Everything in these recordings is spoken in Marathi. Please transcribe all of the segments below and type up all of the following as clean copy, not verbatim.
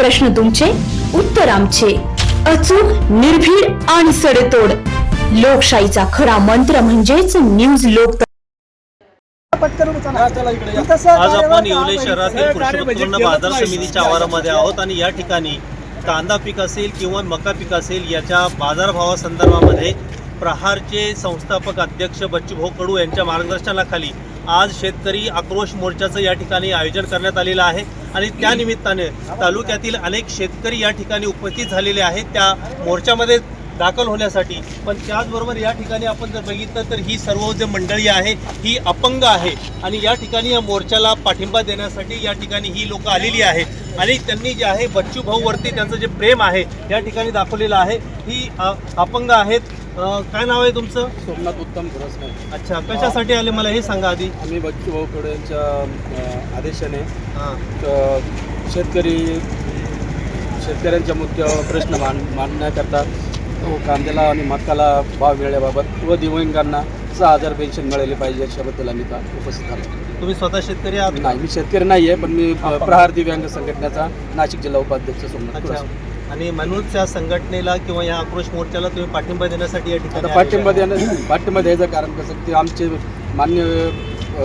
प्रश्न तुमचे, उत्तर आमचे. अचूक, निर्भीड आणि सडेतोड. लोकशाहीचा खरा मंत्र म्हणजेच न्यूज लोक. आज आपण येवले शहरातील कृषी उत्पन्न बाजार समितीच्या आवारामध्ये आहोत आणि या ठिकाणी कांदा पीक असेल किंवा मका पीक असेल याच्या बाजारभावासंदर्भामध्ये प्रहारचे संस्थापक अध्यक्ष बच्चूभाऊ कडू यांच्या मार्गदर्शनाखाली आज शेतकरी आक्रोश मोर्चाचं या ठिकाणी आयोजन करण्यात आलेलं आहे आणि त्या निमित्ताने तालुक्यातील अनेक शेतकरी या ठिकाणी उपस्थित झालेले आहेत त्या मोर्चामध्ये दाखल होण्यासाठी. पण त्याचबरोबर या ठिकाणी आपण जर बघितलं तर ही सर्व जे मंडळी आहे ही अपंग आहे आणि या ठिकाणी या मोर्चाला पाठिंबा देण्यासाठी या ठिकाणी ही लोक आलेली आहेत आणि त्यांनी जे आहे बच्चूभाऊवरती त्यांचं जे प्रेम आहे या ठिकाणी दाखवलेलं आहे. ही अपंग आहेत. काय नाव आहे तुमचं? सोमनाथ उत्तम पुरस्कार. अच्छा, कशासाठी आले मला हे सांगा आधी. आम्ही बच्चूभाऊ कडू यांच्या आदेशाने शेतकऱ्यांच्या मुख्य प्रश्न मांडण्याकरता कांद्याला आणि मकाला भाव मिळण्याबाबत व दिव्यांगांना 6,000 पेन्शन मिळाली पाहिजे याच्याबद्दल आम्ही उपस्थित आलो. तुम्ही स्वतः शेतकरी आहात? नाही, मी शेतकरी नाही आहे, पण मी प्रहार दिव्यांग संघटनेचा नाशिक जिल्हा उपाध्यक्ष सोमनाथ पुरस्कार. आणि म्हणूनच त्या संघटनेला किंवा या आक्रोश मोर्चाला तुम्ही पाठिंबा देण्यासाठी या ठिकाणी पाठिंबा द्यायचं कारण कसं ते आमचे मान्य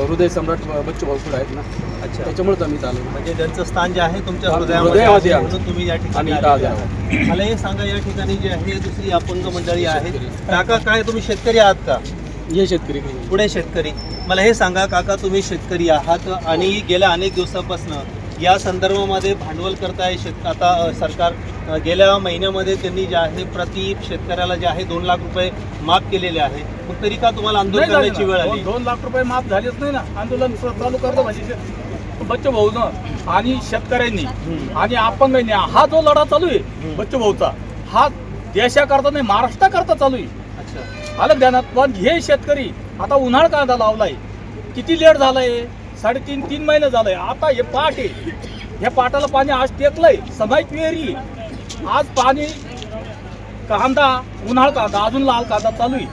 हृदय सम्राट बच्चूभाऊ कडू आहेत ना. अच्छा, त्याच्यामुळेच आम्ही चालू. म्हणजे त्यांचं स्थान जे आहे तुमच्या हृदयामध्ये म्हणून तुम्ही या ठिकाणी मला हे सांगा, या ठिकाणी जे आहे दुसरी अपंग मंडळी आहेत. काका, काय तुम्ही शेतकरी आहात का? हे शेतकरी पुढे शेतकरी. मला हे सांगा काका, तुम्ही शेतकरी आहात आणि गेल्या अनेक दिवसापासून या संदर्भामध्ये भांडवल करताय आता सरकार. गेल्या महिन्यामध्ये त्यांनी जे आहे प्रति शेतकऱ्याला जे आहे 2 लाख रुपये माफ केलेले आहे. मग तरी का तुम्हाला आंदोलन करण्याची वेळ आली? 2 लाख रुपये माफ झालेच नाही ना. आंदोलन चालू करतो म्हणजे बच्चूभाऊनं आणि शेतकऱ्यांनी आणि अपंगांनी हा जो लढा चालू आहे बच्चूभाऊचा, हा देशाकरता नाही महाराष्ट्राकरता चालू आहे. अच्छा, आलं ध्यानात. पण हे शेतकरी आता उन्हाळ कांदा लावलाय, किती लेट झालंय, 3.5 महिने झालंय. आता हे पाट आहे, ह्या पाटाला पाणी आज टेकलंय, समाईक विहिरी. आज पाणी कांदा, उन्हाळ कांदा, अजून लाल कांदा चालू आहे.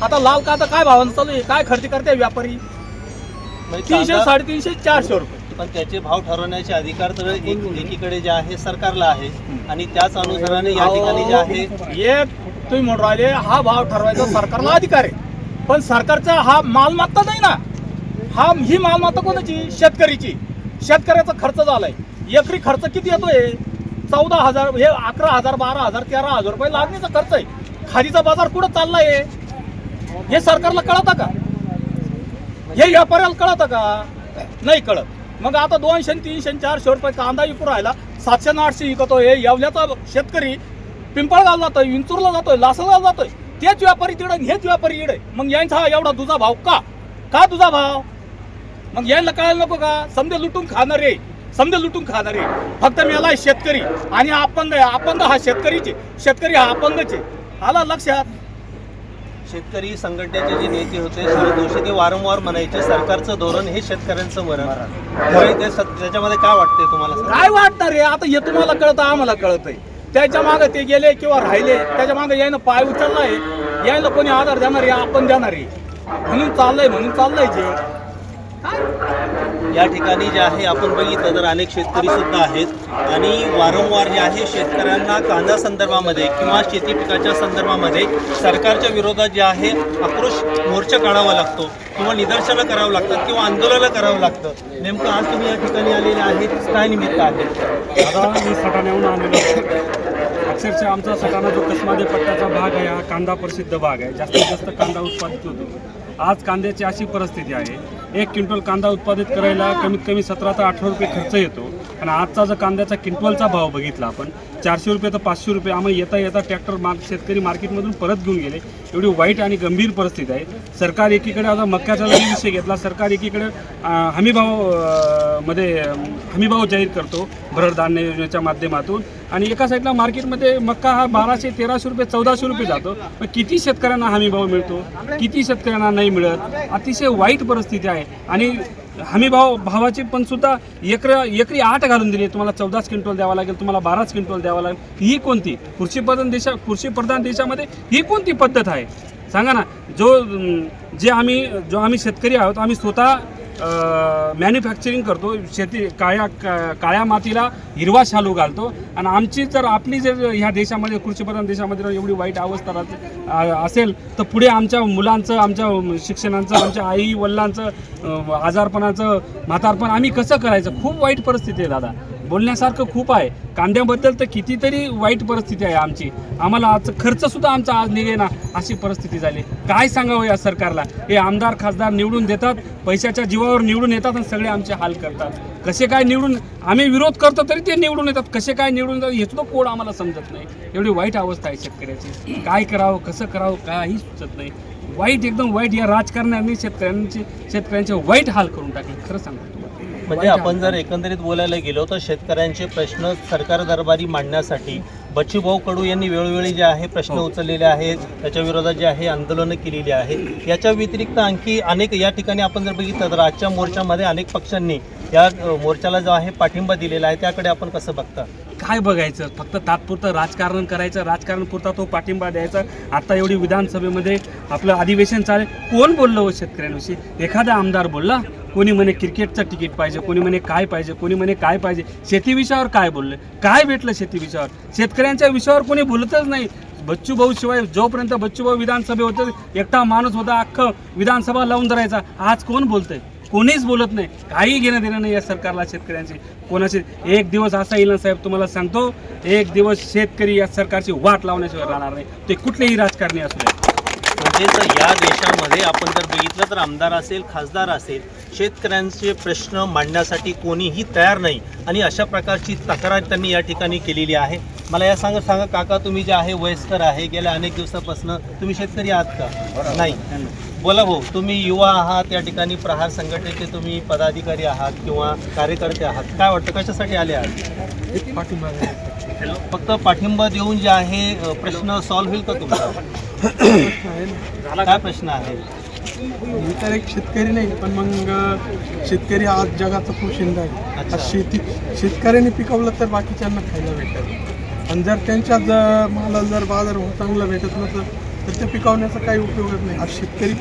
आता लाल कांदा काय भावानं चालू आहे, काय खरेदी करते व्यापारी? 300, 350, 400 रुपये. पण त्याचे भाव ठरवण्याचे अधिकार तर एकीकडे जे आहे सरकारला आहे आणि त्याच अनुसाराने या ठिकाणी जे आहे एक तुम्ही म्हणून राहिले हा भाव ठरवायचा सरकारला अधिकार आहे, पण सरकारचा हा मालमत्ता नाही ना. ही मालमत्ता कोणाची? शेतकरीची. शेतकऱ्याचा खर्च झालाय. एकरी खर्च किती येतोय? 14,000, हे 11,000, 12,000, 13,000 रुपये लागण्याचा खर्च आहे. खादीचा बाजार कुठं चाललाय हे सरकारला कळतं का? हे व्यापाऱ्याला कळतं का? नाही कळत. मग आता 200, 300, 400 रुपये कांदा विकू राहिला, 700, 800 विकतोय. येवल्याचा शेतकरी पिंपळगाव जातोय, विंचूरला जातोय, लासलगाव जातोय. तेच व्यापारी तिकडे, हेच व्यापारी इकडे. मग यांचा एवढा दुधा भाव का दुधा भाव? मग यायला कळायला नको का? समजे लुटून खाणारे, फक्त मेला शेतकरी आणि अपंग आहे. अपंग हा शेतकरीचे, शेतकरी हा अपंगचे. आला लक्षात? शेतकरी संघटनेचे जे नेते होते शरद जोशी, ते वारंवार म्हणायचे सरकारचं धोरण हे शेतकऱ्यांचं मरण. त्याच्यामध्ये काय वाटतंय तुम्हाला? काय वाटणार आहे? आता हे तुम्हाला कळतं, आम्हाला कळतंय. त्याच्या मागे ते गेले किंवा राहिले, त्याच्या मागे यायनं पाय उचललाय, यायला कोणी आधार देणार आहे? आपण देणार आहे. म्हणून चाललंय जे या ठिकाणी जे आहे आपण बघितलं तर अनेक शेतकरी सुद्धा आहेत आणि वारंवार जे आहे शेतकऱ्यांना कांदा संदर्भामध्ये किंवा शेती पिकाच्या संदर्भामध्ये सरकारच्या विरोधात जे आहे आक्रोश मोर्चा काढावा लागतो किंवा निदर्शनं करावं लागतात किंवा आंदोलनं करावं लागतं. नेमकं आज तुम्ही या ठिकाणी आलेले आहेत, काय निमित्त आहे? आता मी सटाण्याहून आलेलो आहे. अक्षरशः आमचा सटाणा जो कसमादे पट्ट्याचा भाग आहे हा कांदा प्रसिद्ध भाग आहे. जास्तीत जास्त कांदा उत्पादित होतो. आज कांद्याची अशी परिस्थिती आहे, 1 क्विंटल कांदा उत्पादित करायला कमीत कमी 17 ते 18 रुपये खर्च येतो. आणि आजचा जर कांद्याचा क्विंटलचा भाव बघितला आपण 400 रुपये तर 500 रुपये. आम्ही येता ट्रॅक्टर शेतकरी मार्केटमधून परत घेऊन गेले. एवढी वाईट आणि गंभीर परिस्थिती आहे. सरकार एकीकडे आता मक्याचा जरी विषय घेतला, सरकार एकीकडे हमीभाव जाहीर करतो भरड धान्य योजनेच्या माध्यमातून आणि एका साईडला मार्केटमध्ये मक्का हा 1200, 1300 रुपये, 1400 रुपये जातो. पण किती शेतकऱ्यांना हमीभाव मिळतो, किती शेतकऱ्यांना नाही मिळत. अतिशय वाईट परिस्थिती आहे. आणि भावाची पण सुद्धा एकरी 8 घालून दिली. तुम्हाला 14 क्विंटल द्यावा लागेल, तुम्हाला 12 क्विंटल द्यावा लागेल. ही कोणती कृषीप्रधान देशामध्ये ही कोणती पद्धत आहे सांगा ना? जो आम्ही शेतकरी आहोत, आम्ही स्वतः मॅन्युफॅक्चरिंग करतो, शेती काळ्या मातीला हिरवा शालू घालतो आणि आमची जर आपली जर ह्या देशामध्ये कृषीप्रधान देशामध्ये जर एवढी वाईट अवस्था असेल तर पुढे आमच्या मुलांचं, आमच्या शिक्षणाचं, आमच्या आई वडिलांचं आजारपणाचं म्हातारपण आम्ही कसं करायचं? खूप वाईट परिस्थिती आहे दादा, बोलण्यासारखं खूप आहे. कांद्याबद्दल तर कितीतरी वाईट परिस्थिती आहे आमची. आम्हाला आज खर्चसुद्धा आमचा आज निघेना अशी परिस्थिती झाली. काय सांगावं या सरकारला? हे आमदार खासदार निवडून देतात, पैशाच्या जीवावर निवडून येतात आणि सगळे आमचे हाल करतात. कसे काय निवडून, आम्ही विरोध करतो तरी ते निवडून येतात, कसे काय निवडून येतात हे सुद्धा कोड आम्हाला समजत नाही. एवढी वाईट अवस्था आहे शेतकऱ्याची. काय करावं, कसं करावं, काही सुचत नाही. वाईट, एकदम वाईट. या राजकारण्यांनी शेतकऱ्यांचे वाईट हाल करून टाकले, खरं सांगतो. म्हणजे आपण जर एकंदरीत बोलायला गेलो तर शेतकऱ्यांचे प्रश्न सरकार दरबारी मांडण्यासाठी बच्चूभाऊ कडू यांनी वेळोवेळी जे आहे प्रश्न उचललेले आहेत, त्याच्या विरोधात जे आहे आंदोलनं केलेली आहे. याच्या व्यतिरिक्त आणखी अनेक या ठिकाणी आपण जर बघितलं तर आजच्या मोर्चामध्ये अनेक पक्षांनी या मोर्चाला जो आहे पाठिंबा दिलेला आहे. त्याकडे आपण कसं बघता? काय बघायचं, फक्त तात्पुरतं राजकारण करायचं, राजकारणपुरता तो पाठिंबा द्यायचा. आता एवढी विधानसभेमध्ये आपलं अधिवेशन चालेल, कोण बोललं हो शेतकऱ्यांविषयी? एखादा आमदार बोलला? कोणी म्हणे क्रिकेटचं तिकीट पाहिजे, कोणी म्हणे काय पाहिजे, कोणी म्हणे काय पाहिजे. शेती विषयावर काय बोललं? काय भेटलं शेती विषयावर? शेतकऱ्यांच्या विषयावर कोणी बोलतच नाही. बच्चूभाऊ शिवाय जोपर्यंत बच्चूभाऊ विधानसभे होते एकटा माणूस होता, अख्खं विधानसभा लावून धरायचा. आज कोण बोलतंय? कोणीच बोलत नाही. काही घेणं देणं नाही या सरकारला शेतकऱ्यांची. कोणाचे एक दिवस असा येईल ना साहेब, तुम्हाला सांगतो, एक दिवस शेतकरी या सरकारची वाट लावण्याशिवाय राहणार नाही, ते कुठलेही राजकारणी असू द्या. म्हणजेच या देशामध्ये आपण जर बघितलं तर आमदार असेल, खासदार असेल, शेतकऱ्यांचे प्रश्न मांडण्यासाठी कोणीही तयार नाही आणि अशा प्रकारची तक्रार त्यांनी या ठिकाणी केलेली आहे. मला या सांगा काका, तुम्ही जे आहे वयस्कर आहे, गेल्या अनेक दिवसापासून तुम्ही शेतकरी आहात का? नाही. बोला भाऊ, तुम्ही युवा आहात, या ठिकाणी प्रहार संघटनेचे तुम्ही पदाधिकारी आहात किंवा कार्यकर्ते आहात. काय वाटतं, कशासाठी आले आहात? पाठिंबा फक्त पाठिंबा देऊन जे आहे प्रश्न सॉल्व्ह होईल का तुमचा? काय प्रश्न आहे? मी तर एक शेतकरी नाही, पण मग शेतकरी आज जगाचा पोशिंदा आहे. अच्छा. आज शेतकऱ्यांनी पिकवलं तर बाकीच्यांना खायला भेटेल, आणि जर त्यांच्या मालाला जर बाजार चांगला भेटत नसेल तर ते पिकवण्याचा काही उपयोगच नाही. आज शेतकरी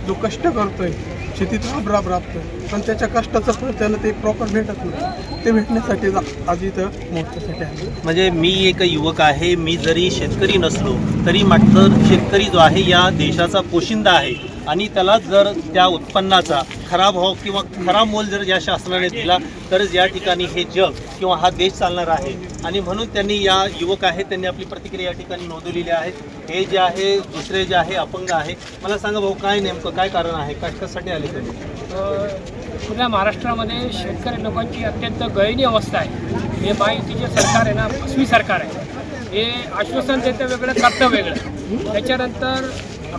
जो कष्ट करतोय, शेतीत राबतोय, पण त्याच्या कष्टाचं फळ त्याला ते प्रॉपर भेटत नाही. ते भेटण्यासाठी आज इथं मोर्चासाठी आहे. म्हणजे मी एक युवक आहे, मी जरी शेतकरी नसलो तरी मात्र शेतकरी जो आहे या देशाचा पोशिंदा आहे आणि त्याला जर त्या उत्पन्नाचा खरा भाव किंवा खरा मोल जर या शासनाने दिला तरच या ठिकाणी हे जग किंवा हा देश चालणार आहे. आणि म्हणून त्यांनी, या युवक आहेत त्यांनी आपली प्रतिक्रिया या ठिकाणी नोंदवलेली आहे. हे जे आहे, दुसरे जे आहे अपंग आहे. मला सांगा भाऊ, काय नेमकं काय कारण आहे, कशासाठी आले तुम्ही? पुऱ्या महाराष्ट्रामध्ये शेतकरी लोकांची अत्यंत दयनीय अवस्था आहे. हे महायुतीचे सरकार आहे ना, फसवी सरकार आहे. हे आश्वासन देतं वेगळं, करतं वेगळं. त्याच्यानंतर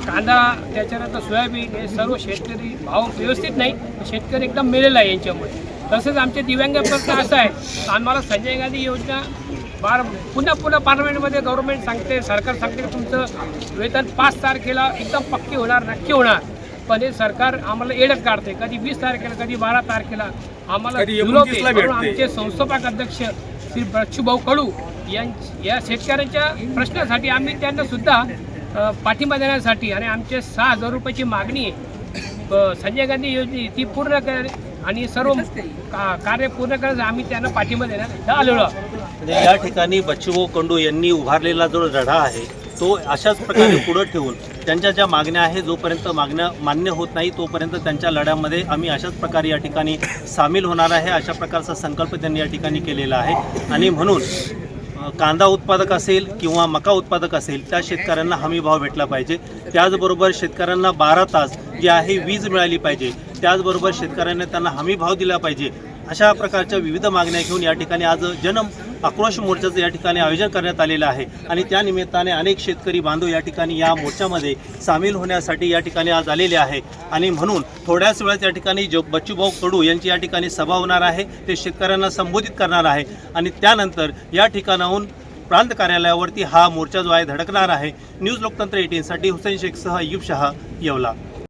कांदा, त्याच्यानंतर सोयाबीन, हे सर्व शेतकरी भाव व्यवस्थित नाही. शेतकरी एकदम मेलेला आहे यांच्यामुळे. तसंच आमचे दिव्यांग प्रश्न असा आहे, आम्हाला संजय गांधी योजना पुन्हा पार्लमेंटमध्ये गव्हर्नमेंट सांगते, सरकार सांगते की तुमचं वेतन 5 तारखेला एकदम पक्की होणार, नक्की होणार. पण हे सरकार आम्हाला येडत काढते. कधी 20 तारखेला, कधी 12 तारखेला आम्हाला आमचे संस्थापक अध्यक्ष श्री बच्चूभाऊ कडू या शेतकऱ्यांच्या प्रश्नासाठी आम्ही त्यांना सुद्धा पाठिंबा देण्यासाठी आणि आमचे 6,000 रुपयाची मागणी आहे संजय गांधी योजने ती पूर्ण कर आणि सर्व कार्य पूर्ण करण्यासाठी आम्ही त्यांना पाठिंबा देण्यात आलेलो. म्हणजे या ठिकाणी बच्चूभाऊ कडू यांनी उभारलेला जो लढा आहे तो अशाच प्रकारे पुढे ठेवून त्यांच्या ज्या मागण्या आहे, जोपर्यंत मागण्या मान्य होत नाही तोपर्यंत त्यांच्या लढ्यामध्ये आम्ही अशाच प्रकारे या ठिकाणी सामील होणार आहे, अशा प्रकारचा संकल्प त्यांनी या ठिकाणी केलेला आहे. आणि म्हणून कांदा उत्पादक असेल किंवा मका उत्पादक असेल त्या शेतकऱ्यांना हमी भाव भेटला पाहिजे. त्याचबरोबर शेतकऱ्यांना 12 तास जी आहे वीज मिळाली पाहिजे. त्याचबरोबर शेतकऱ्यांना त्यांना हमी भाव दिला पाहिजे. अशा प्रकारच्या विविध मागण्या घेऊन या ठिकाणी आज जन आक्रोश मोर्चाचं या ठिकाणी आयोजन करण्यात आलेलं आहे. आणि त्या निमित्ताने अनेक शेतकरी बांधव या ठिकाणी या मोर्चामध्ये सामील होण्यासाठी या ठिकाणी आज आलेले आहे. आणि म्हणून थोड्याच वेळात या ठिकाणी बच्चूभाऊ कडू यांची या ठिकाणी सभा होणार आहे. ते शेतकऱ्यांना संबोधित करणार आहे आणि त्यानंतर या ठिकाणाहून प्रांत कार्यालयावरती हा मोर्चा जो आहे धडकणार आहे. न्यूज लोकतंत्र 18 साठी हुसेन शेखसह अय्यूब शहा, येवला.